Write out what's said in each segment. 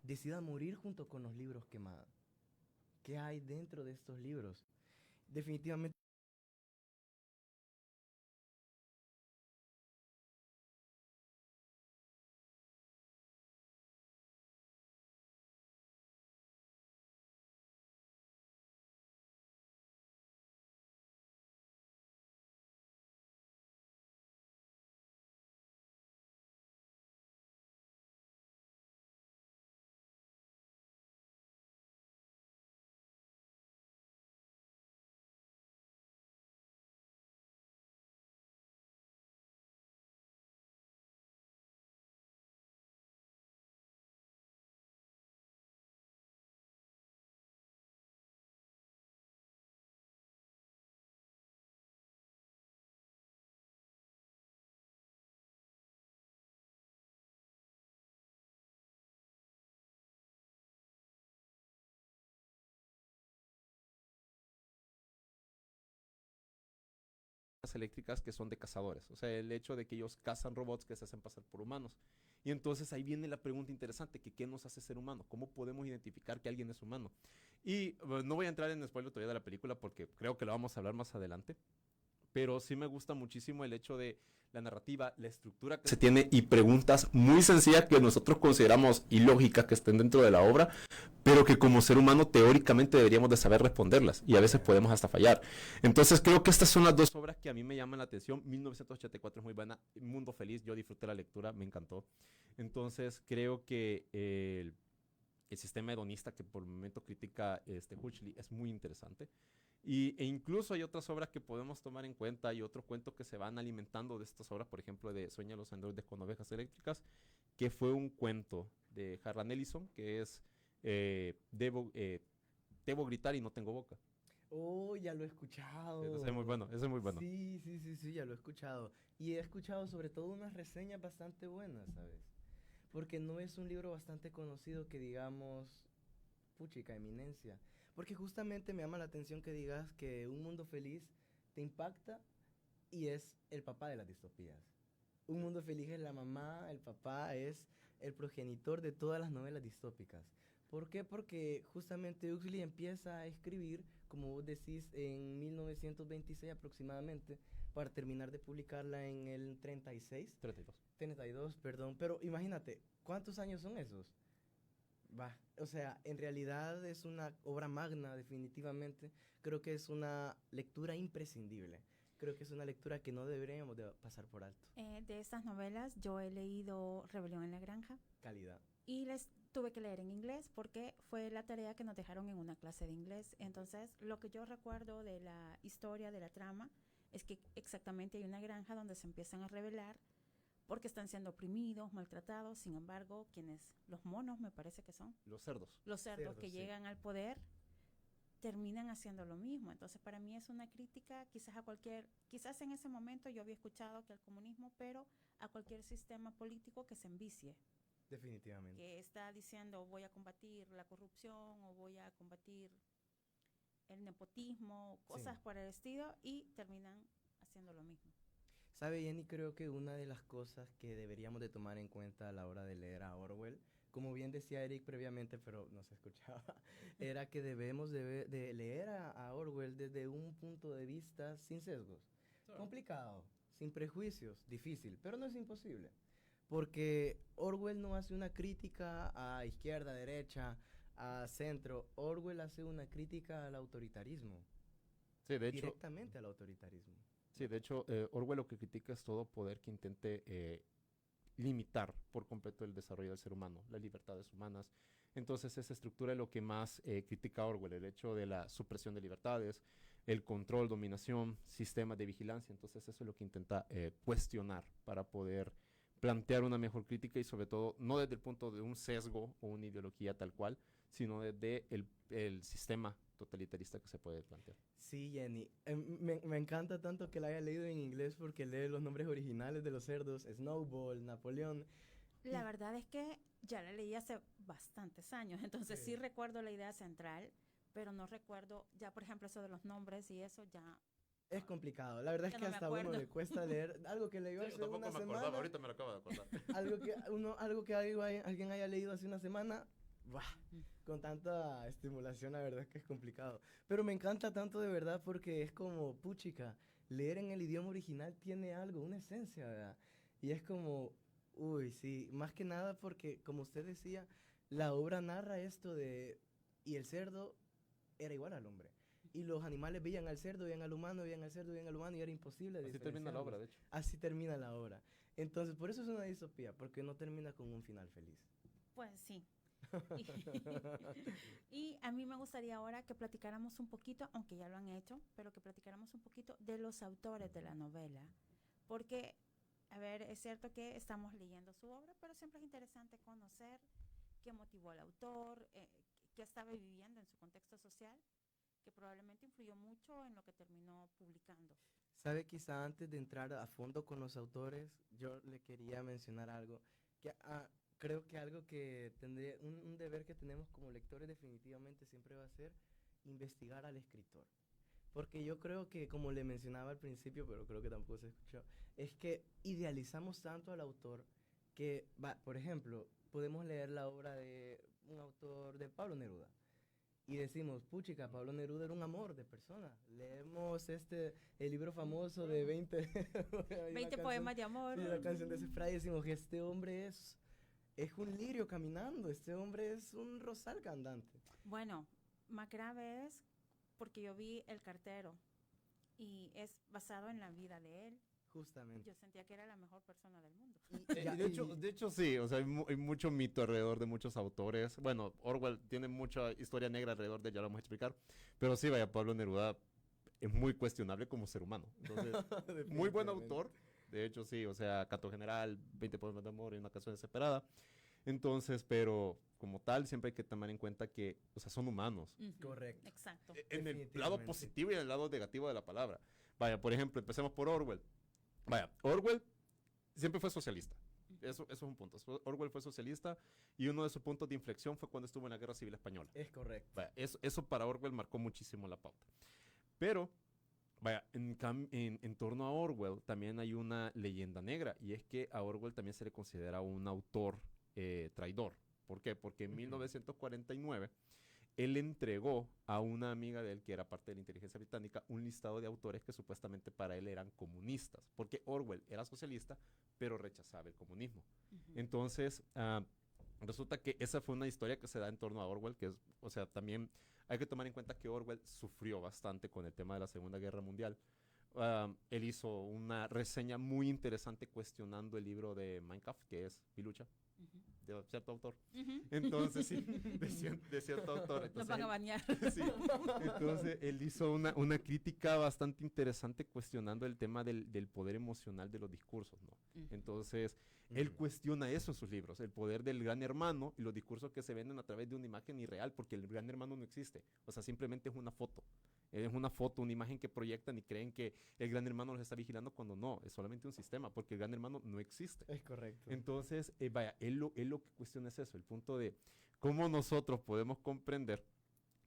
decida morir junto con los libros quemados. ¿Qué hay dentro de estos libros? Definitivamente eléctricas que son de cazadores, o sea, el hecho de que ellos cazan robots que se hacen pasar por humanos. Y entonces ahí viene la pregunta interesante, que ¿qué nos hace ser humano? ¿Cómo podemos identificar que alguien es humano? Y no voy a entrar en spoiler todavía de la película porque creo que lo vamos a hablar más adelante, pero sí me gusta muchísimo el hecho de la narrativa, la estructura que se tiene y preguntas muy sencillas que nosotros consideramos ilógicas que estén dentro de la obra, pero que como ser humano teóricamente deberíamos de saber responderlas y a veces podemos hasta fallar. Entonces creo que estas son las dos obras que a mí me llaman la atención. 1984 es muy buena, Mundo Feliz, yo disfruté la lectura, me encantó. Entonces creo que el sistema hedonista que por el momento critica Huxley es muy interesante. E incluso hay otras obras que podemos tomar en cuenta. Hay otro cuento que se van alimentando de estas obras, por ejemplo, de Sueña los androides con ovejas eléctricas, que fue un cuento de Harlan Ellison, que es debo, debo gritar y no tengo boca. oh, ya lo he Ese es muy escuchado. bueno, ese es muy bueno. Sí, sí, sí, sí, ya lo he escuchado. Y he escuchado sobre todo unas reseñas bastante buenas, ¿sabes? Porque no es un libro bastante conocido que digamos, puchica, eminencia. Porque justamente me llama la atención que digas que Un Mundo Feliz te impacta y es el papá de las distopías. Un Mundo Feliz es la mamá, el papá es el progenitor de todas las novelas distópicas. ¿Por qué? Porque justamente Huxley empieza a escribir, como vos decís, en 1926 aproximadamente, para terminar de publicarla en el 36. 32. 32, perdón. Pero imagínate, ¿cuántos años son esos? Va, o sea, en realidad es una obra magna, definitivamente. Creo que es una lectura imprescindible. Creo que es una lectura que no deberíamos de pasar por alto. De estas novelas yo he leído Rebelión en la Granja Calidad. y les tuve que leer en inglés porque fue la tarea que nos dejaron en una clase de inglés. Entonces, lo que yo recuerdo de la historia, de la trama, es que exactamente hay una granja donde se empiezan a rebelar porque están siendo oprimidos, maltratados. Sin embargo, los monos me parece que son, Los cerdos. los cerdos Cerdo, que sí. llegan al poder, terminan haciendo lo mismo. Entonces, para mí es una crítica quizás quizás en ese momento yo había escuchado que al comunismo, pero a cualquier sistema político que se envicie, Definitivamente. que está diciendo voy a combatir la corrupción o voy a combatir el nepotismo, Sí. cosas por el estilo, y terminan haciendo lo mismo. ¿Sabe, Jenny? Creo que una de las cosas que deberíamos de tomar en cuenta a la hora de leer a Orwell, como bien decía Eric previamente, pero no se escuchaba, era que debemos de leer a Orwell desde un punto de vista sin sesgos. Complicado, sin prejuicios, difícil, pero no es imposible. Porque Orwell no hace una crítica a izquierda, derecha, a centro. Orwell hace una crítica al autoritarismo, Sí, de hecho, directamente al autoritarismo. sí, de hecho Orwell lo que critica es todo poder que intente limitar por completo el desarrollo del ser humano, las libertades humanas. Entonces esa estructura es lo que más critica Orwell, el hecho de la supresión de libertades, el control, dominación, sistemas de vigilancia. Entonces eso es lo que intenta cuestionar para poder plantear una mejor crítica y sobre todo no desde el punto de un sesgo o una ideología tal cual, sino desde el sistema totalitarista que se puede plantear. Sí, Jenny. Me encanta tanto que la haya leído en inglés porque lee los nombres originales de los cerdos, Snowball, Napoleón. La Y verdad es que ya la leí hace bastantes años, entonces sí sí, recuerdo la idea central, pero no recuerdo, ya por ejemplo eso de los nombres y eso, es complicado. La verdad es ya que no me hasta a uno acuerdo. le cuesta leer algo que leyó Sí, yo hace tampoco una me acordaba, semana, ahorita me lo acabo de acordar. algo que alguien haya leído hace una semana, Buah, con tanta estimulación, la verdad es que es complicado. Pero me encanta tanto de verdad porque es como, puchica, leer en el idioma original tiene algo, una esencia, ¿verdad? Y es como, uy, sí, más que nada porque, como usted decía, la obra narra esto de, y el cerdo era igual al hombre. Y los animales veían al cerdo, veían al humano, veían al cerdo, veían al humano y era imposible Así termina la obra, diferenciarlos. de hecho. Así termina la obra. Entonces, por eso es una distopía, porque no termina con un final feliz. Pues sí. Y, y a mí me gustaría ahora que platicáramos un poquito, aunque ya lo han hecho, pero que platicáramos un poquito de los autores de la novela. Porque, a ver, es cierto que estamos leyendo su obra, pero siempre es interesante conocer qué motivó al autor, qué estaba viviendo en su contexto social, que probablemente influyó mucho en lo que terminó publicando. Sabe, quizá antes de entrar a fondo con los autores, yo le quería mencionar algo, que creo que algo que tendría, un deber que tenemos como lectores definitivamente siempre va a ser investigar al escritor. Porque yo creo que, como le mencionaba al principio, pero creo que tampoco se escuchó, es que idealizamos tanto al autor que, por ejemplo, podemos leer la obra de un autor de Pablo Neruda y decimos, puchica, Pablo Neruda era un amor de persona. Leemos el libro famoso de 20, hay una 20 poemas de amor. sí, la canción de ese fray, y decimos que este hombre es un lirio caminando, este hombre es un rosal cantante. Bueno, más grave es porque yo vi El cartero y es basado en la vida de él. Justamente. Yo sentía que era la mejor persona del mundo. De hecho, sí, o sea, hay mucho mito alrededor de muchos autores. Bueno, Orwell tiene mucha historia negra alrededor de él, ya lo vamos a explicar. Pero sí, vaya, Pablo Neruda es muy cuestionable como ser humano. Entonces, muy buen autor. De hecho, sí, o sea, Canto General, 20 poemas de amor y una canción desesperada. Entonces, pero como tal, siempre hay que tomar en cuenta que, o sea, son humanos. Correcto. Exacto. En el lado positivo y en el lado negativo de la palabra. Vaya, por ejemplo, empecemos por Orwell. Vaya, Orwell siempre fue socialista. Eso es un punto. Orwell fue socialista y uno de sus puntos de inflexión fue cuando estuvo en la Guerra Civil Española. Es correcto. Vaya, eso para Orwell marcó muchísimo la pauta. Pero, vaya, en torno a Orwell también hay una leyenda negra y es que a Orwell también se le considera un autor traidor. ¿Por qué? Porque en 1949 él entregó a una amiga de él, que era parte de la inteligencia británica, un listado de autores que supuestamente para él eran comunistas, porque Orwell era socialista, pero rechazaba el comunismo. Entonces, resulta que esa fue una historia que se da en torno a Orwell, que es, o sea, también hay que tomar en cuenta que Orwell sufrió bastante con el tema de la Segunda Guerra Mundial. Él hizo una reseña muy interesante cuestionando el libro de Mein Kampf, que es Pilucha, de cierto autor. Entonces, sí, de cierto autor. Entonces, Nos van a bañar. sí. Entonces, él hizo una crítica bastante interesante cuestionando el tema del poder emocional de los discursos, ¿no? Entonces, él cuestiona eso en sus libros, el poder del gran hermano y los discursos que se venden a través de una imagen irreal, porque el gran hermano no existe. O sea, simplemente es una foto. Es una foto, una imagen que proyectan y creen que el gran hermano los está vigilando cuando no, es solamente un sistema, porque el gran hermano no existe. Es correcto. Entonces, vaya, él lo que cuestiona es eso, el punto de cómo nosotros podemos comprender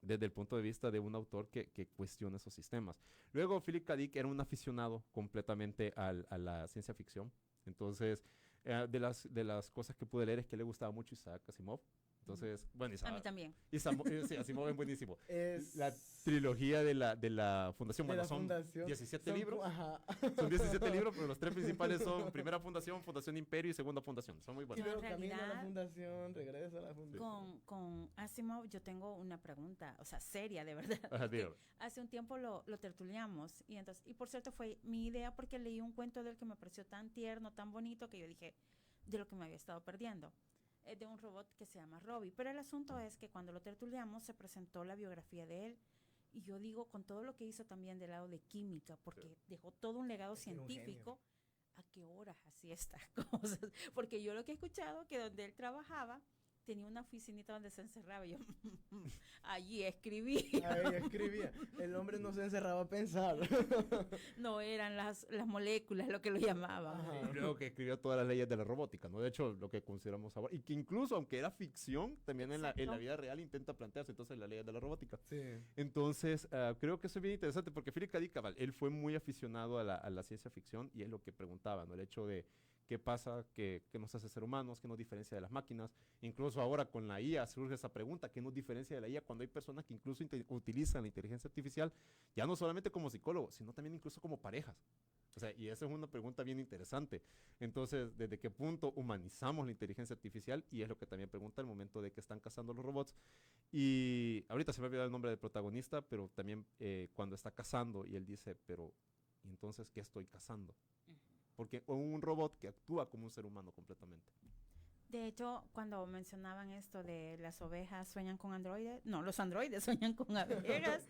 desde el punto de vista de un autor que cuestiona esos sistemas. Luego, Philip K. Dick era un aficionado completamente a la ciencia ficción. Entonces, de las cosas que pude leer es que le gustaba mucho Isaac Asimov. Entonces, bueno, A mí también. Sí, Asimov es buenísimo. Es La trilogía de la Fundación, de bueno, la son fundación. 17 Son libros. Ajá. Son 17 libros, pero los tres principales son Primera Fundación, Fundación Imperio y Segunda Fundación. Son muy Y buenos. Yo, luego en camina a la realidad, fundación, regresa a la fundación. Con Asimov yo tengo una pregunta, o sea, seria de verdad. Ajá, porque dígame. hace un tiempo lo tertuliamos y por cierto fue mi idea porque leí un cuento de él que me pareció tan tierno, tan bonito que yo dije de lo que me había estado perdiendo. Es de un robot que se llama Robbie, pero el asunto es que cuando lo tertuliamos se presentó la biografía de él y yo digo con todo lo que hizo también del lado de química, porque dejó todo un legado Es que era un científico. ¿A qué horas hacía estas cosas? Porque yo lo que he escuchado que donde él trabajaba tenía una oficinita donde se encerraba y yo allí escribía. Ahí escribía. El hombre no se encerraba a pensar. No eran las moléculas lo que lo llamaban. Ajá. Creo que escribió todas las leyes de la robótica, ¿no? De hecho, lo que consideramos ahora. Y que incluso, aunque era ficción, también en la Exacto. vida real intenta plantearse entonces las leyes de la robótica. Sí. Entonces, creo que eso es bien interesante porque Philip K. Dick, cabal, él fue muy aficionado a la ciencia ficción y es lo que preguntaba, ¿no? El hecho de ¿Qué pasa? ¿Qué nos hace ser humanos? ¿Qué nos diferencia de las máquinas? Incluso ahora con la IA surge esa pregunta, ¿qué nos diferencia de la IA cuando hay personas que incluso utilizan la inteligencia artificial ya no solamente como psicólogos, sino también incluso como parejas? O sea, y esa es una pregunta bien interesante. Entonces, ¿desde qué punto humanizamos la inteligencia artificial? Y es lo que también pregunta el momento de que están cazando los robots. Y ahorita se me ha olvidado el nombre del protagonista, pero también cuando está cazando y él dice, pero ¿y entonces qué estoy cazando? Porque un robot que actúa como un ser humano completamente. De hecho, cuando mencionaban esto de las ovejas sueñan con androides, no, los androides sueñan con abejas,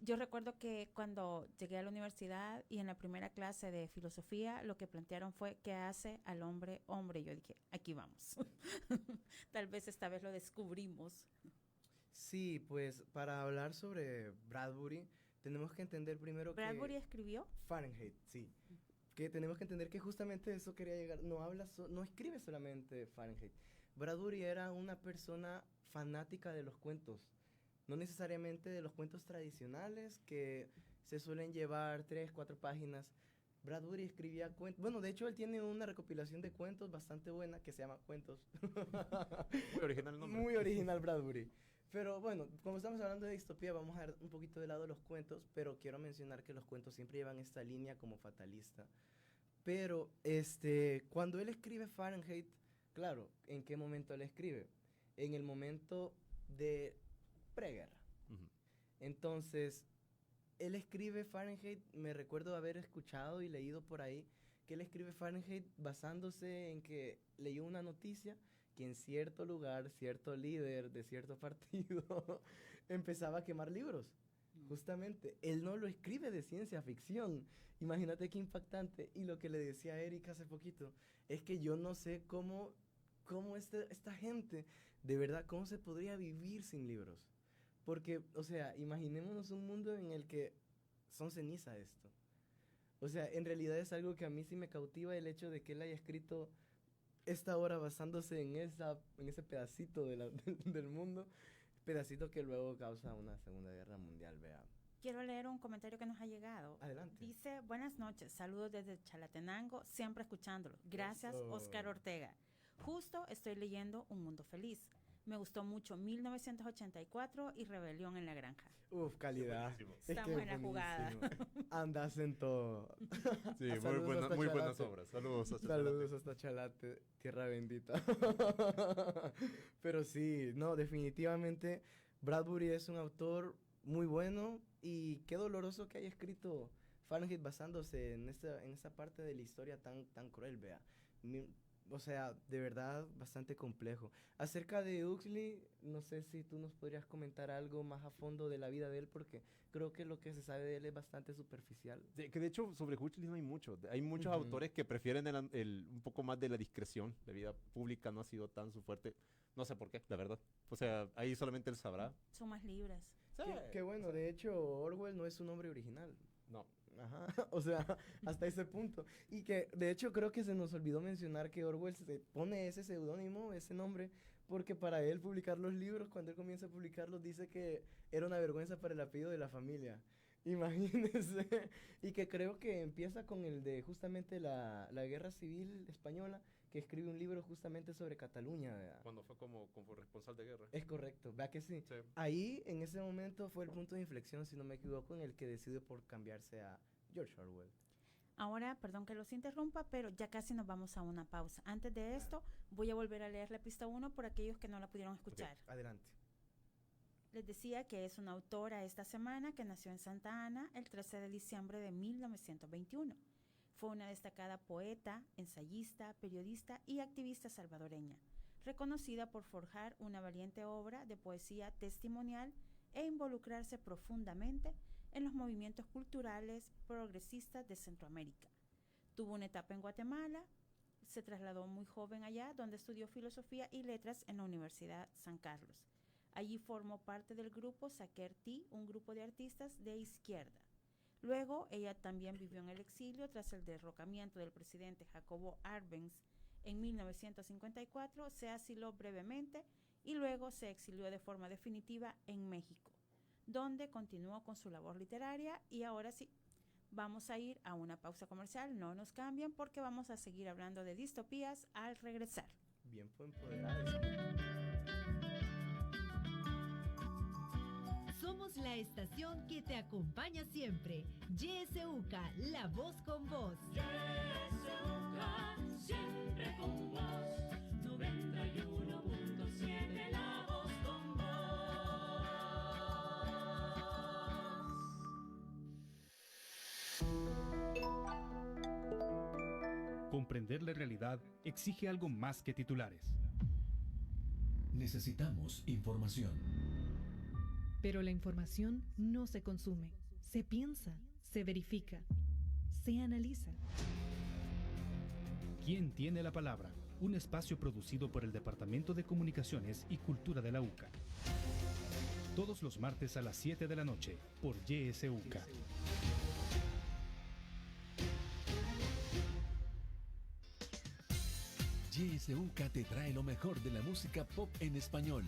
yo recuerdo que cuando llegué a la universidad y en la primera clase de filosofía, lo que plantearon fue ¿qué hace al hombre hombre? Yo dije, aquí vamos. Tal vez esta vez lo descubrimos. Sí, pues para hablar sobre Bradbury, tenemos que entender primero ¿Bradbury que escribió? Fahrenheit, sí. Que tenemos que entender que justamente eso quería llegar. No escribe solamente Fahrenheit. Bradbury era una persona fanática de los cuentos. No necesariamente de los cuentos tradicionales que se suelen llevar 3, 4 páginas. Bradbury escribía cuentos. Bueno, de hecho, él tiene una recopilación de cuentos bastante buena que se llama Cuentos. Muy original el nombre. Muy original Bradbury. Pero bueno, como estamos hablando de distopía, vamos a dar un poquito de lado los cuentos, pero quiero mencionar que los cuentos siempre llevan esta línea como fatalista. Pero cuando él escribe Fahrenheit, claro, ¿en qué momento él escribe? En el momento de preguerra. Ujú. Entonces, él escribe Fahrenheit, me recuerdo haber escuchado y leído por ahí que él escribe Fahrenheit basándose en que leyó una noticia que en cierto lugar, cierto líder de cierto partido empezaba a quemar libros. Justamente, él no lo escribe de ciencia ficción. Imagínate qué impactante. Y lo que le decía a Erika hace poquito es que yo no sé cómo esta gente, de verdad, cómo se podría vivir sin libros. Porque, o sea, imaginémonos un mundo en el que son ceniza esto. O sea, en realidad es algo que a mí sí me cautiva el hecho de que él haya escrito esta obra basándose en ese pedacito del mundo, pedacito que luego causa una Segunda Guerra Mundial, vea. Quiero leer un comentario que nos ha llegado. Adelante. Dice, buenas noches, saludos desde Chalatenango, siempre escuchándolo. Gracias, Eso. Oscar Ortega. Justo estoy leyendo Un Mundo Feliz. Me gustó mucho 1984 y Rebelión en la Granja. Uf, calidad. Sí, Es Estamos que en la jugada. Andas en todo. Sí, muy, Saludos hasta muy buenas Chalate. obras. Saludos hasta Saludos hasta Chalate, tierra bendita. Pero sí, no, definitivamente Bradbury es un autor muy bueno y qué doloroso que haya escrito Fahrenheit basándose en esa parte de la historia tan cruel, vea. O sea, de verdad, bastante complejo. Acerca de Huxley, no sé si tú nos podrías comentar algo más a fondo de la vida de él, porque creo que lo que se sabe de él es bastante superficial. Que de hecho sobre Huxley no hay mucho. Hay muchos Ujú. autores que prefieren un poco más de la discreción. La vida pública no ha sido tan su fuerte. No sé por qué, la verdad. O sea, ahí solamente él sabrá. Son más libres. Sí, Qué bueno, o sea, de hecho, Orwell no es su nombre original. no. Ajá, o sea, hasta ese punto. Y que, de hecho, creo que se nos olvidó mencionar que Orwell se pone ese seudónimo, ese nombre, porque para él publicar los libros, cuando él comienza a publicarlos, dice que era una vergüenza para el apellido de la familia. Imagínense. Y que creo que empieza con el de justamente la Guerra Civil Española, que escribe un libro justamente sobre Cataluña, ¿verdad? Cuando fue como responsable de guerra. Es correcto, vea que sí. Sí. Ahí, en ese momento, fue el punto de inflexión, si no me equivoco, en el que decidió por cambiarse a George Orwell. Ahora, perdón que los interrumpa, pero ya casi nos vamos a una pausa. Antes de esto, voy a volver a leer la pista 1 por aquellos que no la pudieron escuchar. Adelante. Les decía que es una autora esta semana que nació en Santa Ana el 13 de diciembre de 1921. Fue una destacada poeta, ensayista, periodista y activista salvadoreña, reconocida por forjar una valiente obra de poesía testimonial e involucrarse profundamente en los movimientos culturales progresistas de Centroamérica. Tuvo una etapa en Guatemala, se trasladó muy joven allá, donde estudió filosofía y letras en la Universidad San Carlos. Allí formó parte del grupo Saquer-T, un grupo de artistas de izquierda. Luego, ella también vivió en el exilio tras el derrocamiento del presidente Jacobo Arbenz en 1954, se asiló brevemente y luego se exilió de forma definitiva en México, donde continuó con su labor literaria y ahora sí, Vamos a ir a una pausa comercial, no nos cambien porque vamos a seguir hablando de distopías al regresar. Bien empoderada. Somos la estación que te acompaña siempre. YSUCA, la voz con vos. YSUCA, siempre con vos. 91.7, la voz con vos. Comprender la realidad exige algo más que titulares. Necesitamos información. Pero la información no se consume, se piensa, se verifica, se analiza. ¿Quién tiene la palabra? Un espacio producido por el Departamento de Comunicaciones y Cultura de la UCA. Todos los martes a las 7 de la noche por YSUCA. YSUCA te trae lo mejor de la música pop en español.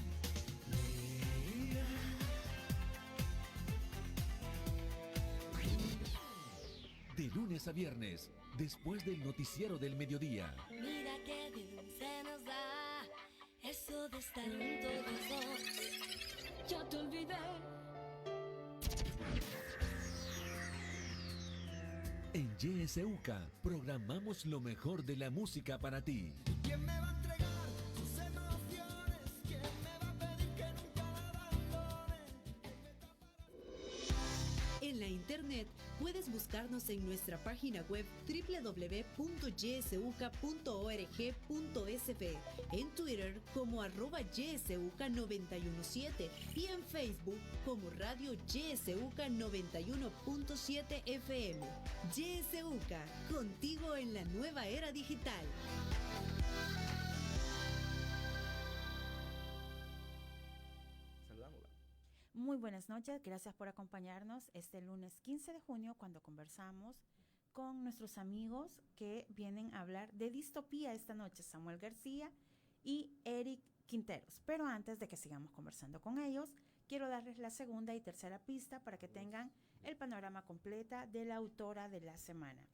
De lunes a viernes, después del noticiero del mediodía. Mira qué bien se nos da eso de estar juntos los dos. Ya te olvidé. En YSUCA programamos lo mejor de la música para ti. ¿Quién me va a entregar sus emociones? ¿Quién me va a pedir que nunca la abandone? En la internet puedes buscarnos en nuestra página web www.ysuca.org.sb, en Twitter como @ysuca917 y en Facebook como Radio YSUCA 91.7 FM. YSUCA, contigo en la nueva era digital. Muy buenas noches, gracias por acompañarnos este lunes 15 de junio cuando conversamos con nuestros amigos que vienen a hablar de distopía esta noche, Samuel García y Eric Quinteros. Pero antes de que sigamos conversando con ellos, quiero darles la segunda y tercera pista para que tengan el panorama completa de la autora de la semana.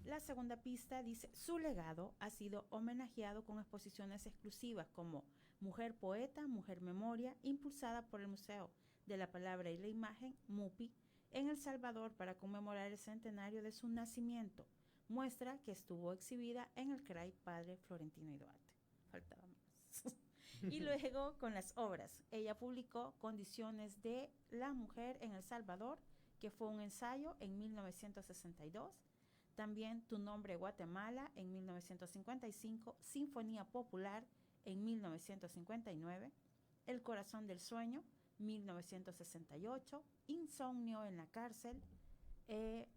La segunda pista dice: su legado ha sido homenajeado con exposiciones exclusivas como Mujer Poeta, Mujer Memoria, impulsada por el Museo de la Palabra y la Imagen, MUPI, en El Salvador para conmemorar el centenario de su nacimiento, muestra que estuvo exhibida en el CRAI Padre Florentino y Duarte. Faltaba más. Y luego con las obras, ella publicó Condiciones de la Mujer en El Salvador, que fue un ensayo en 1962, también Tu Nombre Guatemala en 1955, Sinfonía Popular en 1959, El Corazón del Sueño, 1968, Insomnio en la Cárcel,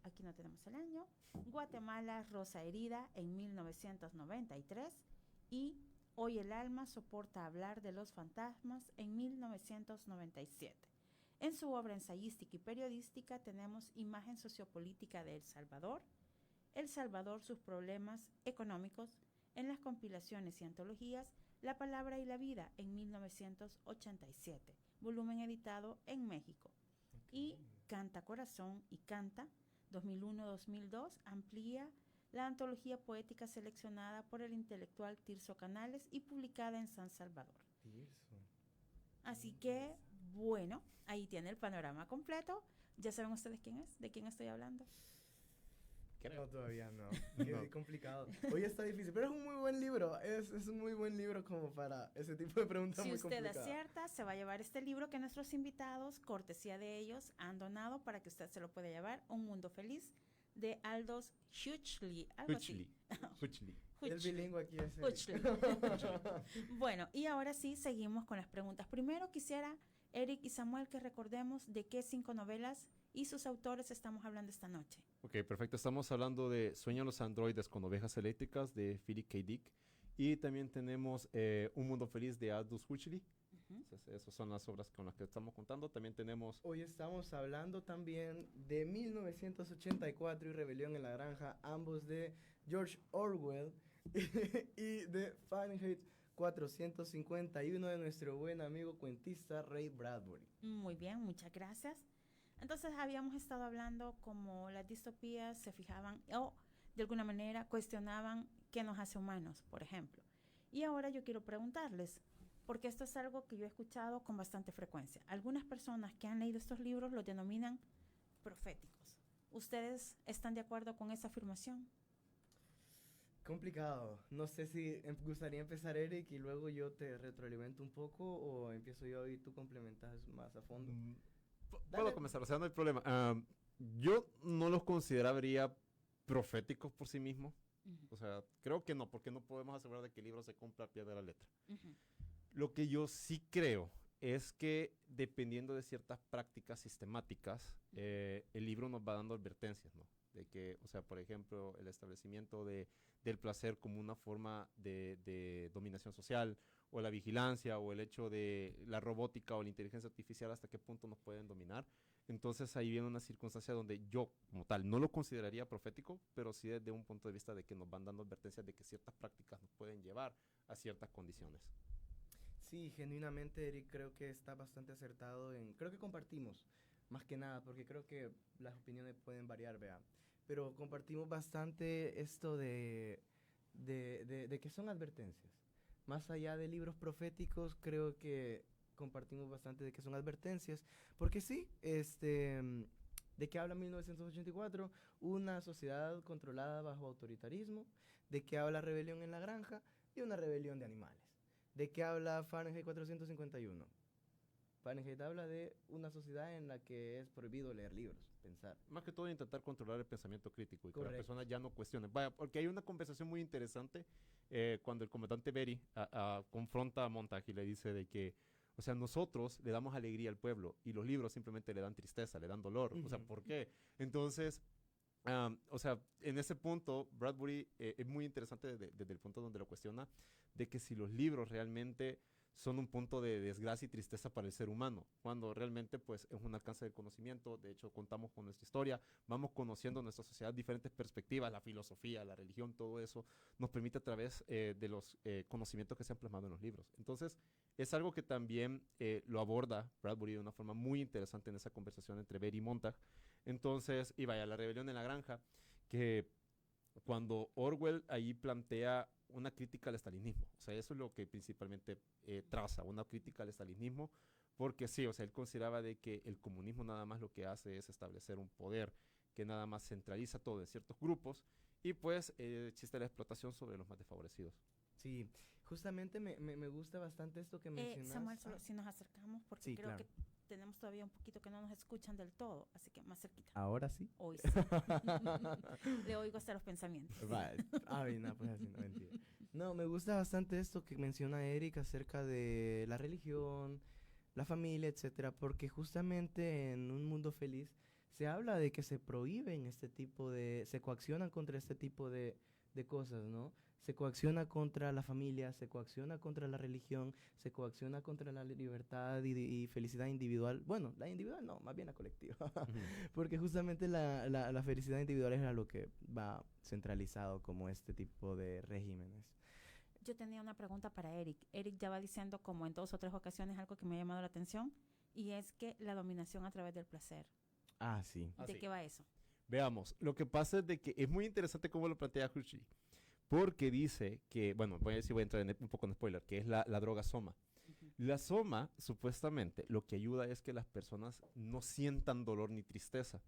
aquí no tenemos el año, Guatemala, Rosa Herida en 1993 y Hoy el alma soporta hablar de los fantasmas en 1997. En su obra ensayística y periodística tenemos Imagen sociopolítica de El Salvador, sus problemas económicos, en las compilaciones y antologías La Palabra y la Vida en 1987, volumen editado en México. Y Canta Corazón y Canta, 2001-2002, amplía la antología poética seleccionada por el intelectual Tirso Canales y publicada en San Salvador. Así que, bueno, ahí tiene el panorama completo. ¿Ya saben ustedes quién es? ¿De quién estoy hablando? No, todavía no. Es complicado. Hoy está difícil, pero es un muy buen libro. Es un muy buen libro como para ese tipo de preguntas si muy usted complicadas. acierta, se va a llevar este libro que nuestros invitados, cortesía de ellos, han donado para que usted se lo pueda llevar. Un Mundo Feliz, de Aldous Huxley. Huxley. El bilingüe aquí es Huxley. Bueno, y ahora sí, seguimos con las preguntas. Primero quisiera, Eric y Samuel, que recordemos de qué 5 novelas y sus autores estamos hablando esta noche. Ok, perfecto. Estamos hablando de Sueñan los androides con ovejas eléctricas de Philip K. Dick. Y también tenemos Un Mundo Feliz de Aldous Huxley. Esas son las obras con las que estamos contando. También tenemos... Hoy estamos hablando también de 1984 y Rebelión en la Granja, ambos de George Orwell y de Fahrenheit 451 de nuestro buen amigo cuentista Ray Bradbury. Muy bien, muchas gracias. Entonces habíamos estado hablando como las distopías se fijaban o de alguna manera cuestionaban qué nos hace humanos, por ejemplo. Y ahora yo quiero preguntarles, porque esto es algo que yo he escuchado con bastante frecuencia. Algunas personas que han leído estos libros los denominan proféticos. ¿Ustedes están de acuerdo con esa afirmación? Complicado. No sé si gustaría empezar Eric y luego yo te retroalimento un poco o empiezo yo y tú complementas más a fondo. Puedo Dale. comenzar, o sea, no hay problema. Yo no los consideraría proféticos por sí mismos. O sea, creo que no, porque no podemos asegurar de que el libro se cumpla a pie de la letra. Lo que yo sí creo es que dependiendo de ciertas prácticas sistemáticas, el libro nos va dando advertencias, ¿no? De que, o sea, por ejemplo, el establecimiento del placer como una forma de dominación social, o la vigilancia, o el hecho de la robótica o la inteligencia artificial, hasta qué punto nos pueden dominar. Entonces ahí viene una circunstancia donde yo, como tal, no lo consideraría profético, pero sí desde un punto de vista de que nos van dando advertencias de que ciertas prácticas nos pueden llevar a ciertas condiciones. Sí, genuinamente Eric creo que está bastante acertado en... Creo que compartimos, más que nada, porque creo que las opiniones pueden variar, vea. Pero compartimos bastante esto de que son advertencias. Más allá de libros proféticos, creo que compartimos bastante de que son advertencias. Porque sí, ¿de qué habla 1984? Una sociedad controlada bajo autoritarismo. ¿De qué habla Rebelión en la Granja? Y una rebelión de animales. ¿De qué habla Fahrenheit 451? Fahrenheit habla de una sociedad en la que es prohibido leer libros, pensar. Más que todo intentar controlar el pensamiento crítico y que las Correcto. personas ya no cuestionen. Vaya, porque hay una conversación muy interesante cuando el comandante Berry confronta a Montag y le dice de que, o sea, nosotros le damos alegría al pueblo y los libros simplemente le dan tristeza, le dan dolor. O sea, ¿por qué? Entonces, o sea, en ese punto, Bradbury es muy interesante desde el punto donde lo cuestiona, de que si los libros realmente son un punto de desgracia y tristeza para el ser humano, cuando realmente pues es un alcance del conocimiento. De hecho, contamos con nuestra historia, vamos conociendo nuestra sociedad, diferentes perspectivas, la filosofía, la religión, todo eso nos permite a través de los conocimientos que se han plasmado en los libros. Entonces, es algo que también lo aborda Bradbury de una forma muy interesante en esa conversación entre Berry y Montag. Entonces, y vaya, la rebelión en la granja, que cuando Orwell ahí plantea una crítica al estalinismo, o sea, eso es lo que principalmente traza, una crítica al estalinismo, porque sí, o sea, él consideraba de que el comunismo nada más lo que hace es establecer un poder que nada más centraliza todo en ciertos grupos, y pues existe la explotación sobre los más desfavorecidos. Sí, justamente me gusta bastante esto que mencionas. Samuel, solo si nos acercamos, porque Sí, creo claro. que tenemos todavía un poquito que no nos escuchan del todo, así que más cerquita. ¿Ahora sí? Hoy sí. Le oigo hasta los pensamientos. Vale. Ay, no, pues así no, mentira. No, me gusta bastante esto que menciona Eric acerca de la religión, la familia, etcétera, porque justamente en un mundo feliz se habla de que se prohíben este tipo de, se coaccionan contra este tipo de cosas, ¿no? Se coacciona contra la familia, se coacciona contra la religión, se coacciona contra la libertad y felicidad individual. Bueno, la individual no, más bien la colectiva. Porque justamente la felicidad individual es a lo que va centralizado como este tipo de regímenes. Yo tenía una pregunta para Eric. Eric ya va diciendo como en 2 o 3 ocasiones algo que me ha llamado la atención, y es que la dominación a través del placer. Ah, sí. ¿De sí. qué va eso? Veamos, lo que pasa es de que es muy interesante cómo lo plantea Huxley, porque dice que, bueno, voy a decir, voy a entrar en un poco en spoiler, que es la droga soma. La soma, supuestamente, lo que ayuda es que las personas no sientan dolor ni tristeza,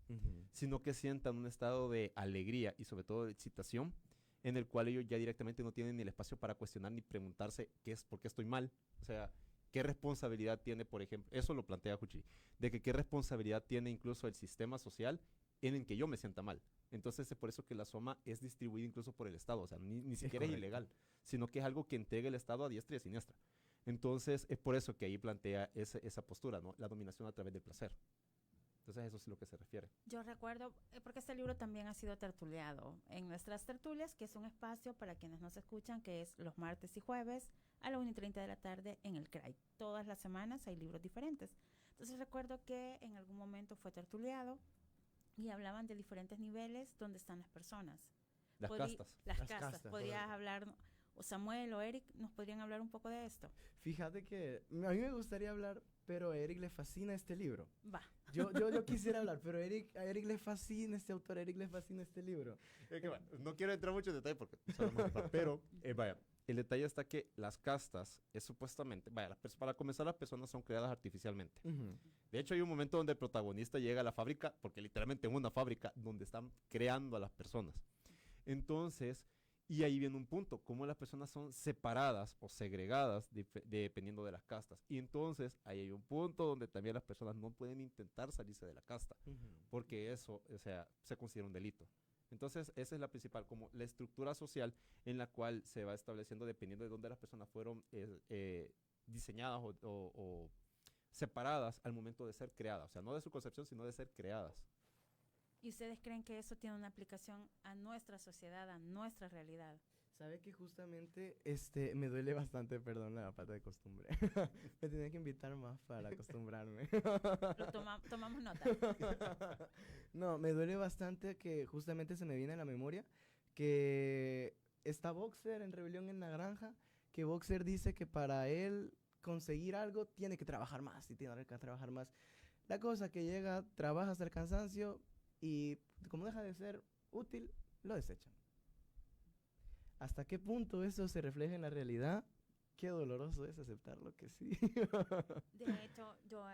sino que sientan un estado de alegría y sobre todo de excitación, en el cual ellos ya directamente no tienen ni el espacio para cuestionar ni preguntarse por qué estoy mal. O sea, qué responsabilidad tiene, por ejemplo, eso lo plantea Huxley, de que qué responsabilidad tiene incluso el sistema social en el que yo me sienta mal. Entonces es por eso que la soma es distribuida incluso por el Estado, o sea, ni siquiera es correcto. ilegal, sino que es algo que entrega el Estado a diestra y a siniestra. Entonces es por eso que ahí plantea esa postura, ¿no? La dominación a través del placer. Entonces eso es lo que se refiere. Yo recuerdo, porque este libro también ha sido tertuliado en nuestras tertulias, que es un espacio para quienes nos escuchan, que es los martes y jueves a la 1:30 de la tarde en el CRAI. Todas las semanas hay libros diferentes. Entonces recuerdo que en algún momento fue tertuliado y hablaban de diferentes niveles donde están las personas. Las castas. Las Las castas. castas, Podrías correcto. hablar o Samuel o Eric nos podrían hablar un poco de esto. Fíjate que a mí me gustaría hablar, pero a Eric le fascina este libro. Va. Yo quisiera hablar, pero a Eric le fascina este autor, a Eric le fascina este libro. Es que, bueno, no quiero entrar mucho en detalle porque sabemos, pero vaya, el detalle está que las castas es supuestamente, vaya, para comenzar las personas son creadas artificialmente. De hecho hay un momento donde el protagonista llega a la fábrica, porque literalmente es una fábrica donde están creando a las personas. Entonces, y ahí viene un punto, cómo las personas son separadas o segregadas dependiendo de las castas. Y entonces ahí hay un punto donde también las personas no pueden intentar salirse de la casta, porque eso, o sea, se considera un delito. Entonces, esa es la principal, como la estructura social en la cual se va estableciendo dependiendo de dónde las personas fueron diseñadas o separadas al momento de ser creadas. O sea, no de su concepción, sino de ser creadas. ¿Y ustedes creen que eso tiene una aplicación a nuestra sociedad, a nuestra realidad? Sabe que justamente me duele bastante, perdón, la falta de costumbre. Me tenía que invitar más para acostumbrarme. Tomamos nota. No, me duele bastante que justamente se me viene a la memoria que está Boxer en Rebelión en la Granja, que Boxer dice que para él conseguir algo tiene que trabajar más y tiene que trabajar más. La cosa que llega, trabaja hasta el cansancio y como deja de ser útil, lo desechan. ¿Hasta qué punto eso se refleja en la realidad? Qué doloroso es aceptarlo que sí. De hecho, yo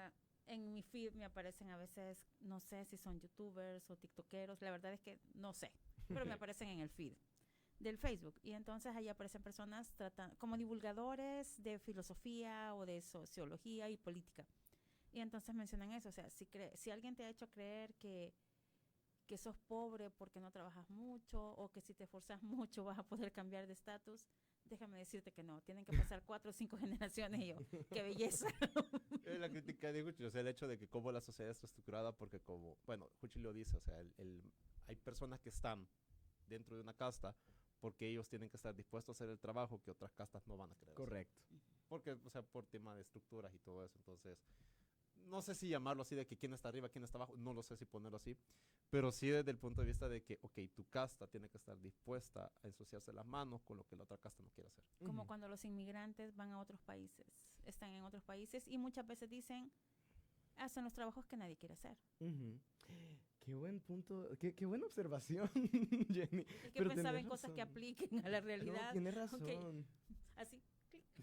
en mi feed me aparecen a veces, no sé si son youtubers o tiktokeros, la verdad es que no sé, pero me aparecen en el feed del Facebook. Y entonces ahí aparecen personas como divulgadores de filosofía o de sociología y política. Y entonces mencionan eso, o sea, si alguien te ha hecho creer que sos pobre porque no trabajas mucho o que si te esforzas mucho vas a poder cambiar de estatus, déjame decirte que no, tienen que pasar 4 o 5 generaciones y yo, ¡qué belleza! Es la crítica de Huchi, o sea, el hecho de que cómo la sociedad está estructurada, porque como, bueno, Huchi lo dice, o sea, hay personas que están dentro de una casta porque ellos tienen que estar dispuestos a hacer el trabajo que otras castas no van a querer hacer. Correcto. Porque, o sea, por tema de estructuras y todo eso, entonces no sé si llamarlo así de que quién está arriba, quién está abajo, no lo sé si ponerlo así, pero sí desde el punto de vista de que, ok, tu casta tiene que estar dispuesta a ensuciarse las manos con lo que la otra casta no quiere hacer. Como cuando los inmigrantes van a otros países, están en otros países y muchas veces dicen, hacen los trabajos que nadie quiere hacer. Qué buen punto, qué buena observación, Jenny. Y que pensaba en cosas que apliquen a la realidad. No, tienes razón. Okay. Así.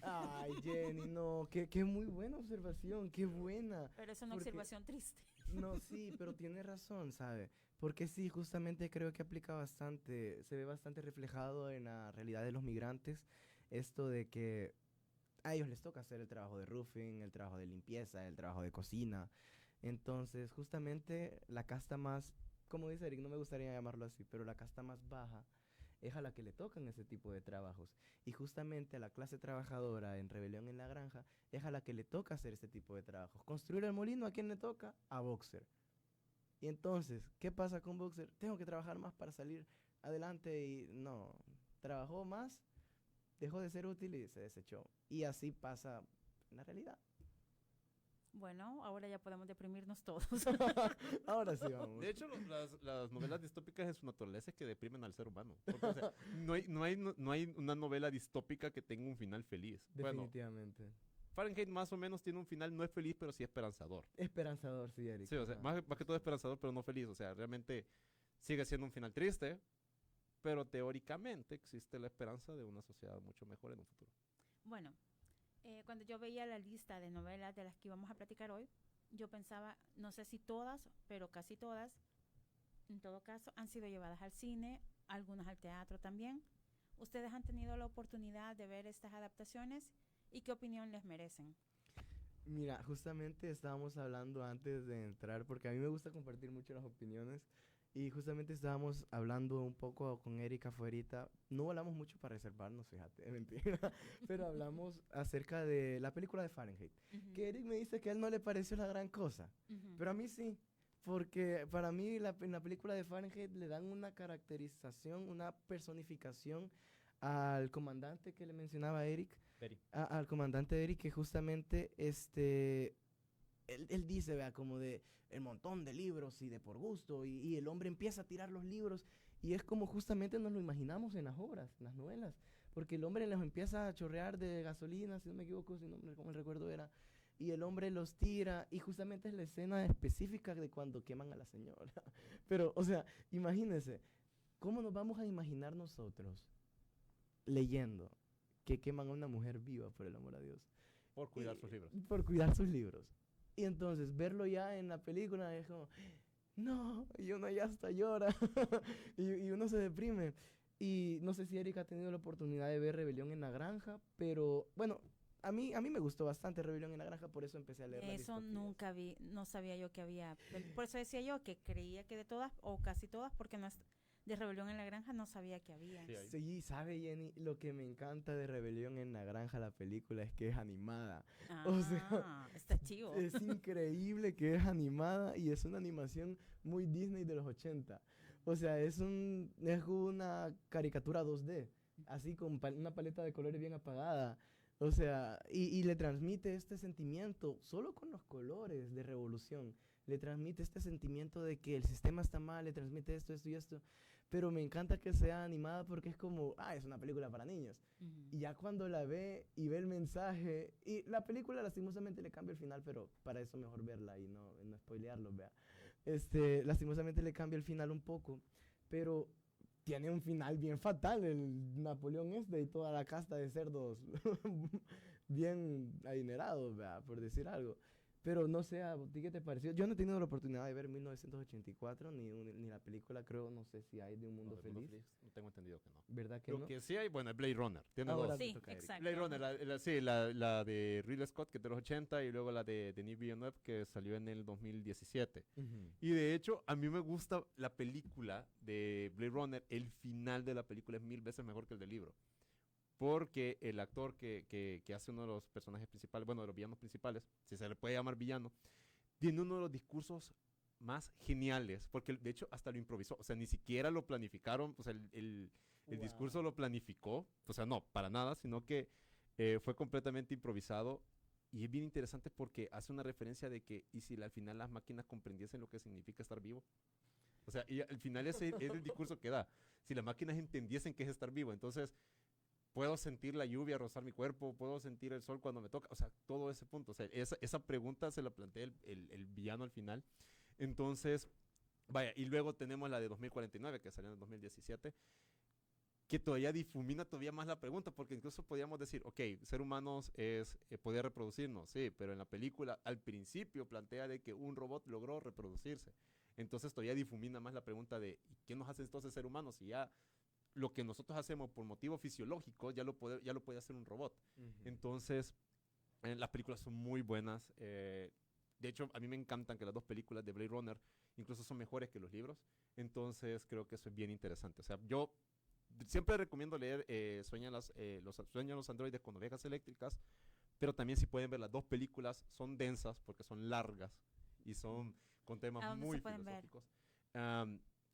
Ay, Jenny, no, qué muy buena observación, qué buena. Pero es una observación triste. No, sí, pero tiene razón, ¿sabe? Porque sí, justamente creo que aplica bastante, se ve bastante reflejado en la realidad de los migrantes, esto de que a ellos les toca hacer el trabajo de roofing, el trabajo de limpieza, el trabajo de cocina. Entonces, justamente la casta más, como dice Eric, no me gustaría llamarlo así, pero la casta más baja es a la que le tocan ese tipo de trabajos. Y justamente a la clase trabajadora en Rebelión en la Granja es a la que le toca hacer este tipo de trabajos. Construir el molino, ¿a quién le toca? A Boxer. Y entonces, ¿qué pasa con Boxer? Tengo que trabajar más para salir adelante y no, trabajó más, dejó de ser útil y se desechó. Y así pasa en la realidad. Bueno, ahora ya podemos deprimirnos todos. Ahora sí vamos. De hecho, las novelas distópicas en su naturaleza es que deprimen al ser humano. Porque, o sea, no hay una novela distópica que tenga un final feliz. Definitivamente. Bueno, Fahrenheit más o menos tiene un final, no es feliz, pero sí esperanzador. Esperanzador, sí, Eric. Sí, o sea, más que todo esperanzador, pero no feliz. O sea, realmente sigue siendo un final triste, pero teóricamente existe la esperanza de una sociedad mucho mejor en un futuro. Bueno, cuando yo veía la lista de novelas de las que íbamos a platicar hoy, yo pensaba, no sé si todas, pero casi todas, en todo caso, han sido llevadas al cine, algunas al teatro también. ¿Ustedes han tenido la oportunidad de ver estas adaptaciones y qué opinión les merecen? Mira, justamente estábamos hablando antes de entrar, porque a mí me gusta compartir mucho las opiniones, y justamente estábamos hablando un poco con Erika afuerita. No hablamos mucho para reservarnos, fíjate, mentira, pero hablamos acerca de la película de Fahrenheit, que Eric me dice que a él no le pareció la gran cosa, pero a mí sí, porque para mí en la película de Fahrenheit le dan una caracterización, una personificación al comandante que le mencionaba Eric, al comandante Eric, que justamente él dice, vea, como de el montón de libros y de por gusto, y el hombre empieza a tirar los libros, y es como justamente nos lo imaginamos en las obras, en las novelas, porque el hombre los empieza a chorrear de gasolina, si no me equivoco, si no me como el recuerdo era, y el hombre los tira, y justamente es la escena específica de cuando queman a la señora. Pero, o sea, imagínense, ¿cómo nos vamos a imaginar nosotros leyendo que queman a una mujer viva, por el amor a Dios? Por cuidar sus libros. Por cuidar sus libros. Y entonces verlo ya en la película es como, no, y uno ya hasta llora y uno se deprime. Y no sé si Erika ha tenido la oportunidad de ver Rebelión en la Granja, pero bueno, a mí me gustó bastante Rebelión en la Granja, por eso empecé a leer las Eso distopías. nunca vi, no sabía yo que había. Por eso decía yo que creía que de todas, o casi todas, porque no es de Rebelión en la Granja, no sabía que había. Sí, hay. Sí, sabe Jenny, lo que me encanta de Rebelión en la Granja, la película, es que es animada. O sea, Está chivo. es increíble que es animada y es una animación muy Disney de los 80. O sea, es una caricatura 2D, así con una paleta de colores bien apagada. O sea, y le transmite este sentimiento, solo con los colores de revolución, le transmite este sentimiento de que el sistema está mal, le transmite esto, esto y esto. Pero me encanta que sea animada porque es como, es una película para niños. Y ya cuando la ve y ve el mensaje, y la película lastimosamente le cambia el final, pero para eso mejor verla y no spoilearlo, vea. Lastimosamente le cambia el final un poco, pero tiene un final bien fatal, el Napoleón y toda la casta de cerdos bien adinerados, vea, por decir algo. Pero no sé, ¿a ti qué te pareció? Yo no he tenido la oportunidad de ver 1984, ni la película, creo, no sé si hay de Un Mundo No, del Mundo Feliz. Feliz, no tengo entendido que no. ¿verdad que Lo no? que sí hay, bueno, es Blade Runner. Tiene Ahora dos. te Sí, toca a Erika. exacto. Blade Runner, la de Ridley Scott, que es de los 80, y luego la de Denis Villeneuve, que salió en el 2017. Ujú. Y de hecho, a mí me gusta la película de Blade Runner. El final de la película es 1000 veces mejor que el del libro. Porque el actor que hace uno de los personajes principales, bueno, de los villanos principales, si se le puede llamar villano, tiene uno de los discursos más geniales, porque de hecho hasta lo improvisó, o sea, ni siquiera lo planificaron, o sea, el discurso lo planificó, o sea, no, para nada, sino que fue completamente improvisado. Y es bien interesante porque hace una referencia de que, ¿y si al final las máquinas comprendiesen lo que significa estar vivo? O sea, y al final ese es el discurso que da. Si las máquinas entendiesen qué es estar vivo, entonces puedo sentir la lluvia rozar mi cuerpo, puedo sentir el sol cuando me toca, o sea, todo ese punto. O sea, esa pregunta se la plantea el villano al final. Entonces, vaya, y luego tenemos la de 2049, que salió en el 2017, que todavía difumina todavía más la pregunta, porque incluso podríamos decir, ok, ser humanos es poder reproducirnos, sí, pero en la película al principio plantea de que un robot logró reproducirse. Entonces todavía difumina más la pregunta de, ¿y qué nos hace entonces ser humanos? Si ya lo que nosotros hacemos por motivos fisiológicos ya lo puede hacer un robot. Entonces, las películas son muy buenas. De hecho, a mí me encantan que las dos películas de Blade Runner incluso son mejores que los libros. Entonces, creo que eso es bien interesante. O sea, yo siempre recomiendo leer Sueñan los androides con ovejas eléctricas, pero también si pueden ver las dos películas, son densas porque son largas y son con ¿A temas dónde muy se pueden ver? filosóficos.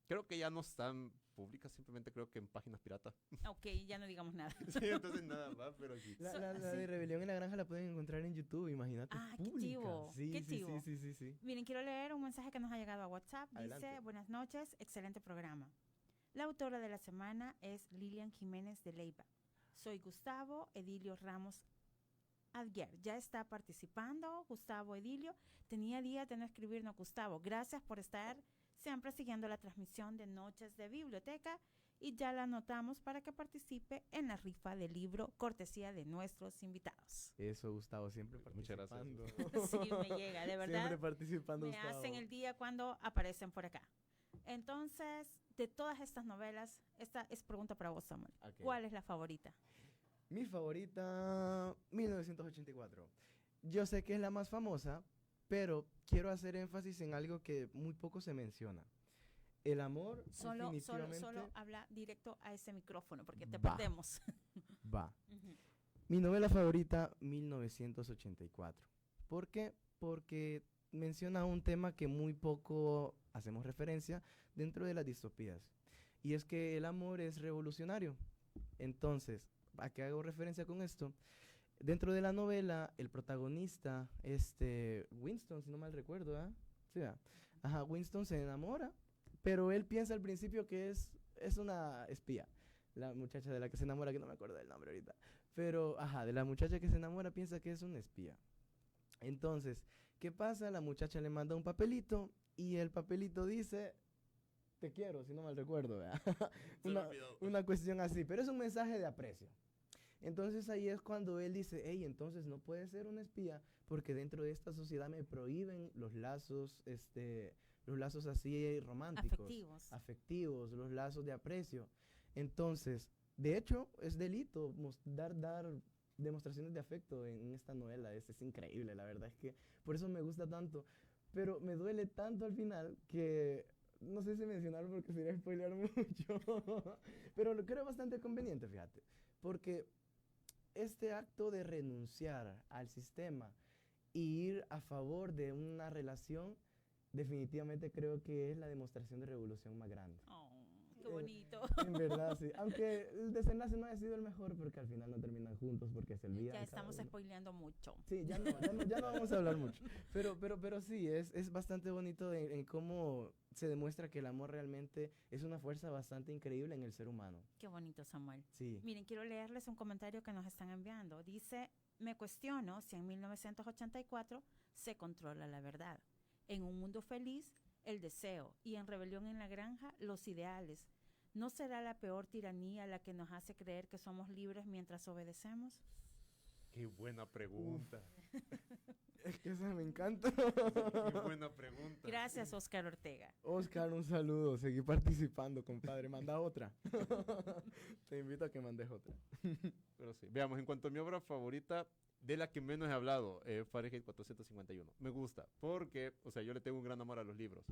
Creo que ya no están públicas, simplemente creo que en páginas piratas. Ok, ya no digamos nada. Sí, entonces nada más, pero sí. La Sí. de Rebelión en la Granja la pueden encontrar en YouTube, imagínate. Ah, qué pública. chivo, Sí, qué sí, chivo. sí. Miren, quiero leer un mensaje que nos ha llegado a WhatsApp. Adelante. Dice, buenas noches, excelente programa. La autora de la semana es Lilian Jiménez de Leiva. Soy Gustavo Edilio Ramos Adguer. Ya está participando Gustavo Edilio. Tenía días de no escribirnos, Gustavo. Gracias por estar siempre siguiendo la transmisión de Noches de Biblioteca y ya la anotamos para que participe en la rifa del libro cortesía de nuestros invitados. Eso, Gustavo, siempre Muchas gracias. participando. Sí, me llega, de verdad. Siempre participando, Me Gustavo. hacen el día cuando aparecen por acá. Entonces, de todas estas novelas, esta es pregunta para vos, Samuel. Ok. ¿Cuál es la favorita? Mi favorita, 1984. Yo sé que es la más famosa, pero quiero hacer énfasis en algo que muy poco se menciona. El amor, definitivamente, Solo habla directo a ese micrófono porque te Va. perdemos. va. Ujú. Mi novela favorita, 1984. ¿Por qué? Porque menciona un tema que muy poco hacemos referencia dentro de las distopías. Y es que el amor es revolucionario. Entonces, ¿a qué hago referencia con esto? Dentro de la novela, el protagonista, Winston, si no mal recuerdo, ¿ah? Sí, ¿ah? Ajá, Winston se enamora, pero él piensa al principio que es una espía. la muchacha de la que se enamora, que no me acuerdo del nombre ahorita, pero, ajá, de la muchacha que se enamora piensa que es un espía. Entonces, ¿qué pasa? La muchacha le manda un papelito y el papelito dice, te quiero, si no mal recuerdo, ¿verdad? Una cuestión así, pero es un mensaje de aprecio. Entonces ahí es cuando él dice, hey, entonces no puede ser un espía porque dentro de esta sociedad me prohíben los lazos así románticos, afectivos, los lazos de aprecio. Entonces, de hecho, es delito dar demostraciones de afecto en esta novela. Es increíble, la verdad es que por eso me gusta tanto, pero me duele tanto al final que no sé si mencionarlo porque sería spoilear mucho, pero lo creo bastante conveniente, fíjate, porque este acto de renunciar al sistema e ir a favor de una relación, definitivamente creo que es la demostración de revolución más grande. Qué bonito. En verdad, sí. Aunque el desenlace no haya sido el mejor porque al final no terminan juntos porque se olvidan. Ya estamos spoileando mucho. Sí, ya no vamos a hablar mucho. Pero sí, es bastante bonito en cómo se demuestra que el amor realmente es una fuerza bastante increíble en el ser humano. Qué bonito, Samuel. Sí. Miren, quiero leerles un comentario que nos están enviando. Dice, me cuestiono si en 1984 se controla la verdad. En un mundo feliz, el deseo, y en Rebelión en la Granja, los ideales. ¿No será la peor tiranía la que nos hace creer que somos libres mientras obedecemos? Qué buena pregunta. Es que esa me encanta. Qué buena pregunta. Gracias, Oscar Ortega. Oscar, un saludo. Seguí participando, compadre. Manda otra. Te invito a que mandes otra. Pero sí, veamos, en cuanto a mi obra favorita, de la que menos he hablado, Fahrenheit 451. Me gusta, porque, o sea, yo le tengo un gran amor a los libros.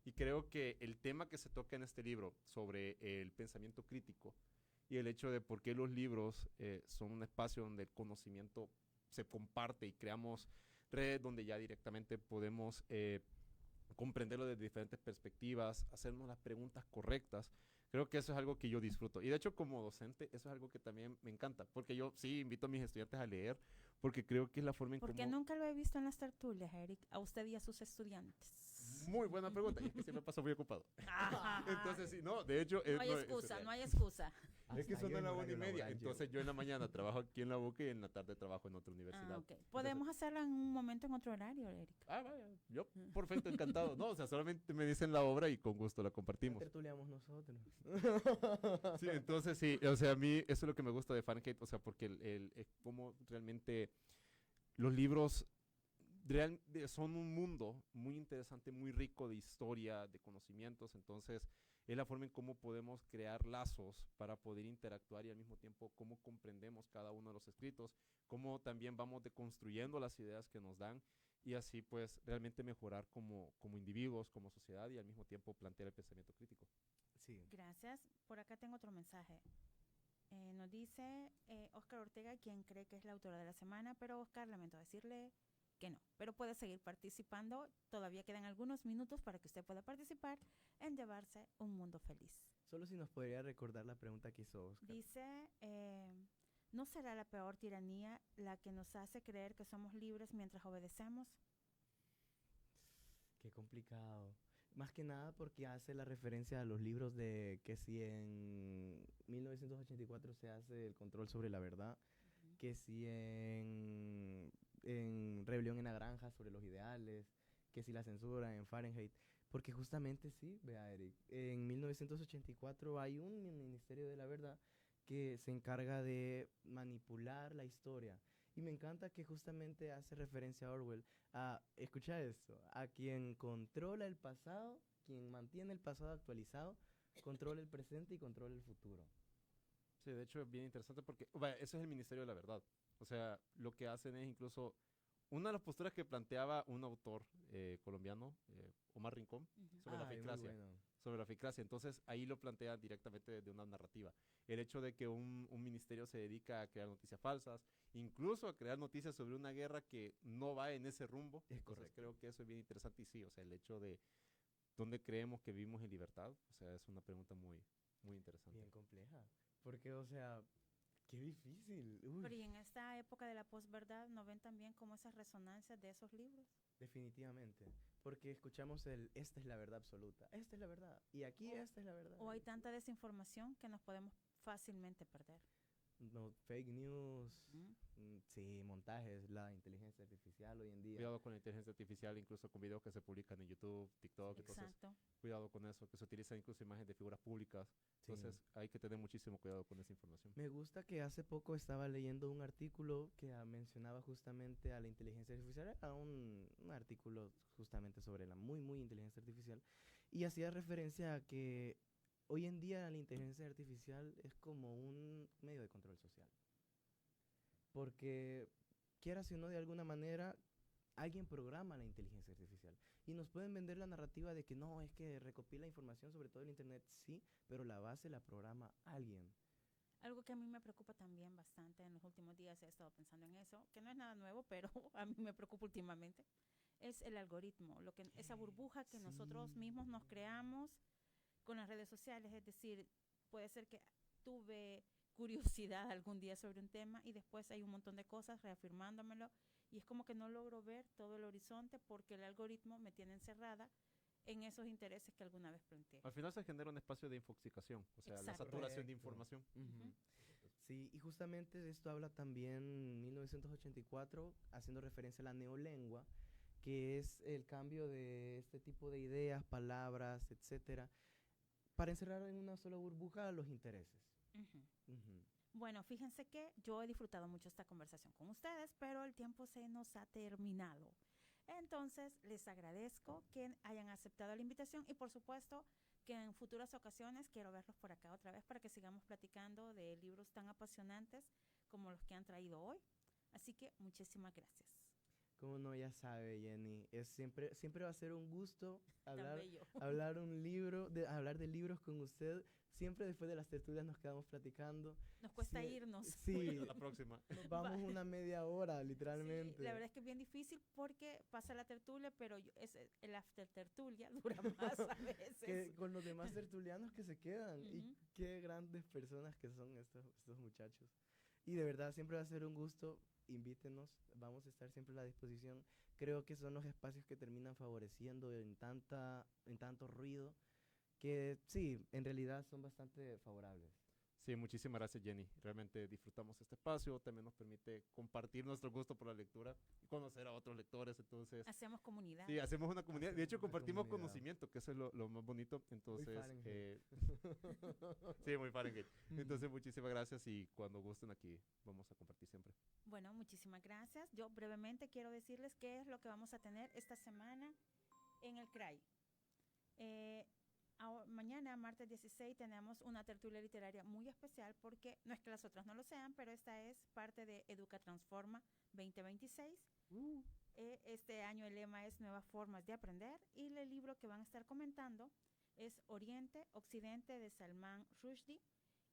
Y creo que el tema que se toca en este libro sobre el pensamiento crítico y el hecho de por qué los libros son un espacio donde el conocimiento se comparte y creamos redes donde ya directamente podemos comprenderlo desde diferentes perspectivas, hacernos las preguntas correctas. Creo que eso es algo que yo disfruto. Y de hecho, como docente, eso es algo que también me encanta. Porque yo sí invito a mis estudiantes a leer, porque creo que es la forma en cómo... Porque nunca lo he visto en las tertulias, Eric, a usted y a sus estudiantes. Muy buena pregunta, y es que siempre paso muy ocupado. Entonces, sí, no, de hecho... No hay excusa, no hay excusa. Es que son a la 1:30, entonces yo en la mañana trabajo aquí en la UCA y en la tarde trabajo en otra universidad. Okay. Podemos hacerlo en un momento, en otro horario, Eric. Vaya, yo perfecto, encantado. No, o sea, solamente me dicen la obra y con gusto la compartimos. Tertuliamos nosotros. Sí, entonces sí, o sea, a mí eso es lo que me gusta de Fahrenheit, o sea, porque cómo realmente los libros son un mundo muy interesante, muy rico de historia, de conocimientos, entonces es la forma en cómo podemos crear lazos para poder interactuar y al mismo tiempo cómo comprendemos cada uno de los escritos, cómo también vamos deconstruyendo las ideas que nos dan y así pues realmente mejorar como individuos, como sociedad y al mismo tiempo plantear el pensamiento crítico. Sí. Gracias. Por acá tengo otro mensaje. Nos dice Oscar Ortega, quien cree que es la autora de la semana, pero Oscar, lamento decirle que no, pero puede seguir participando. Todavía quedan algunos minutos para que usted pueda participar en llevarse un mundo feliz. Solo si nos podría recordar la pregunta que hizo Oscar. Dice, ¿no será la peor tiranía la que nos hace creer que somos libres mientras obedecemos? Qué complicado. Más que nada porque hace la referencia a los libros de que si en 1984 se hace el control sobre la verdad, que si en Rebelión en la Granja sobre los ideales, que si la censura en Fahrenheit, porque justamente sí, vea Eric, en 1984 hay un Ministerio de la Verdad que se encarga de manipular la historia. Y me encanta que justamente hace referencia a Orwell, escucha esto, a quien controla el pasado, quien mantiene el pasado actualizado, controla el presente y controla el futuro. Sí, de hecho es bien interesante porque eso es el Ministerio de la Verdad. O sea, lo que hacen es incluso una de las posturas que planteaba un autor colombiano, Omar Rincón, sobre la ficracia. Bueno. Sobre la ficracia. Entonces, ahí lo plantean directamente desde una narrativa. El hecho de que un ministerio se dedica a crear noticias falsas, incluso a crear noticias sobre una guerra que no va en ese rumbo. Entonces, creo que eso es bien interesante. Y sí, o sea, el hecho de dónde creemos que vivimos en libertad, o sea, es una pregunta muy, muy interesante. Bien compleja. Porque, o sea, qué difícil. Uy. Pero y en esta época de la posverdad, ¿no ven también como esas resonancias de esos libros? Definitivamente. Porque escuchamos esta es la verdad absoluta, esta es la verdad, y aquí esta es la verdad. O hay tanta desinformación que nos podemos fácilmente perder. No, fake news, Ujú. sí, montajes, la inteligencia artificial hoy en día. Cuidado con la inteligencia artificial, incluso con videos que se publican en YouTube, TikTok. Entonces, Exacto. cuidado con eso, que se utilizan incluso imágenes de figuras públicas. Sí. Entonces, hay que tener muchísimo cuidado con esa información. Me gusta que hace poco estaba leyendo un artículo que mencionaba justamente a la inteligencia artificial. Era un artículo justamente sobre la muy inteligencia artificial. Y hacía referencia a que hoy en día la inteligencia artificial es como un medio de control social. Porque, quieras o no, de alguna manera, alguien programa la inteligencia artificial. Y nos pueden vender la narrativa de que no, es que recopila información sobre todo el Internet, sí, pero la base la programa alguien. Algo que a mí me preocupa también bastante en los últimos días, he estado pensando en eso, que no es nada nuevo, pero a mí me preocupa últimamente, es el algoritmo, esa burbuja que nosotros mismos nos creamos con las redes sociales. Es decir, puede ser que tuve curiosidad algún día sobre un tema y después hay un montón de cosas reafirmándomelo y es como que no logro ver todo el horizonte porque el algoritmo me tiene encerrada en esos intereses que alguna vez planteé. Al final se genera un espacio de infoxicación, o sea, la Exacto. saturación de Correcto. información. Ujú. Sí, y justamente de esto habla también 1984, haciendo referencia a la neolengua, que es el cambio de este tipo de ideas, palabras, etcétera, para encerrar en una sola burbuja los intereses. Ujú. Ujú. Bueno, fíjense que yo he disfrutado mucho esta conversación con ustedes, pero el tiempo se nos ha terminado. Entonces, les agradezco que hayan aceptado la invitación y por supuesto que en futuras ocasiones quiero verlos por acá otra vez para que sigamos platicando de libros tan apasionantes como los que han traído hoy. Así que muchísimas gracias. Como no, ya sabe, Jenny, siempre va a ser un gusto Tan hablar, bello. hablar de libros con usted. Siempre después de las tertulias nos quedamos platicando. Nos cuesta Sí, irnos. Sí, A la próxima. nos vamos una media hora, literalmente. Sí, la verdad es que es bien difícil porque pasa la tertulia, pero el after tertulia dura más a veces. Que con los demás tertulianos que se quedan. Y Ujú. qué grandes personas que son estos muchachos. Y de verdad, siempre va a ser un gusto. Invítenos, vamos a estar siempre a la disposición. Creo que son los espacios que terminan favoreciendo en tanto ruido, que sí, en realidad son bastante favorables. Sí, muchísimas gracias, Jenny. Realmente disfrutamos este espacio. También nos permite compartir nuestro gusto por la lectura y conocer a otros lectores. Entonces, Hacemos comunidad. sí, hacemos una comunidad. De hecho, Hacemos una compartimos comunidad. conocimiento, que eso es lo más bonito. Entonces, Fahrenheit. sí, muy Fahrenheit. Entonces, muchísimas gracias y cuando gusten aquí vamos a compartir siempre. Bueno, muchísimas gracias. Yo brevemente quiero decirles qué es lo que vamos a tener esta semana en el CRAI. Mañana, martes 16, tenemos una tertulia literaria muy especial porque no es que las otras no lo sean, pero esta es parte de Educa Transforma 2026. Este año el lema es Nuevas Formas de Aprender y el libro que van a estar comentando es Oriente, Occidente de Salman Rushdie.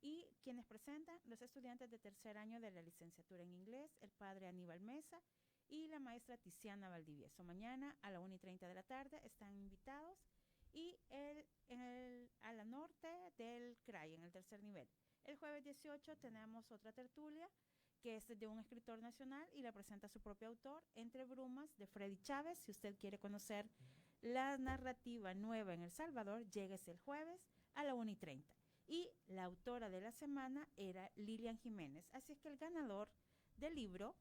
Y quienes presentan, los estudiantes de tercer año de la licenciatura en inglés, el padre Aníbal Mesa y la maestra Tiziana Valdivieso. Mañana a la 1:30 de la tarde están invitados y a la norte del CRAI, en el tercer nivel. El jueves 18 tenemos otra tertulia que es de un escritor nacional y la presenta su propio autor, Entre Brumas, de Freddy Chávez. Si usted quiere conocer la narrativa nueva en El Salvador, lléguese el jueves a la 1:30. Y la autora de la semana era Lilian Jiménez. Así es que el ganador del libro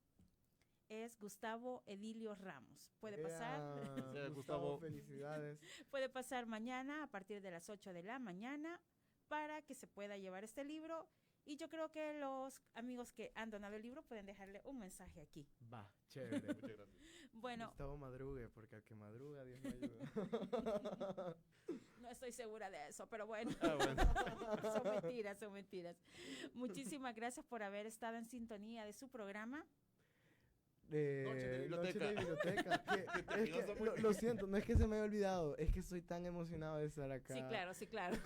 es Gustavo Edilio Ramos. Puede pasar, Gustavo. Felicidades. puede pasar mañana a partir de las 8 de la mañana para que se pueda llevar este libro. Y yo creo que los amigos que han donado el libro pueden dejarle un mensaje aquí. Va, chévere. Muchas gracias. Bueno, Gustavo madrugue, porque al que madruga, Dios me ayuda. no estoy segura de eso, pero bueno. Ah, bueno. Son mentiras, son mentiras. Muchísimas gracias por haber estado en sintonía de su programa. Noche de biblioteca. Noche de biblioteca. Qué tedioso, muy Lo siento, no es que se me haya olvidado, es que estoy tan emocionado de estar acá. Sí, claro, sí, claro.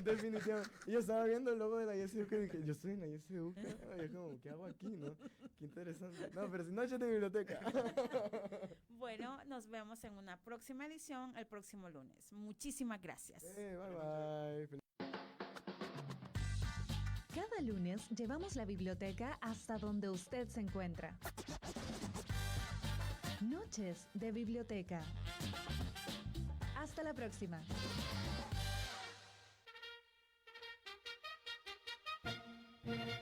Definitivamente. Yo estaba viendo el logo de la YSUCA y dije, yo estoy en la YSUCA. Y es como, ¿qué hago aquí, no? Qué interesante. No, pero si noche de biblioteca. Bueno, nos vemos en una próxima edición el próximo lunes. Muchísimas gracias. Bye bye. Cada lunes llevamos la biblioteca hasta donde usted se encuentra. Noches de biblioteca. Hasta la próxima. Thank you.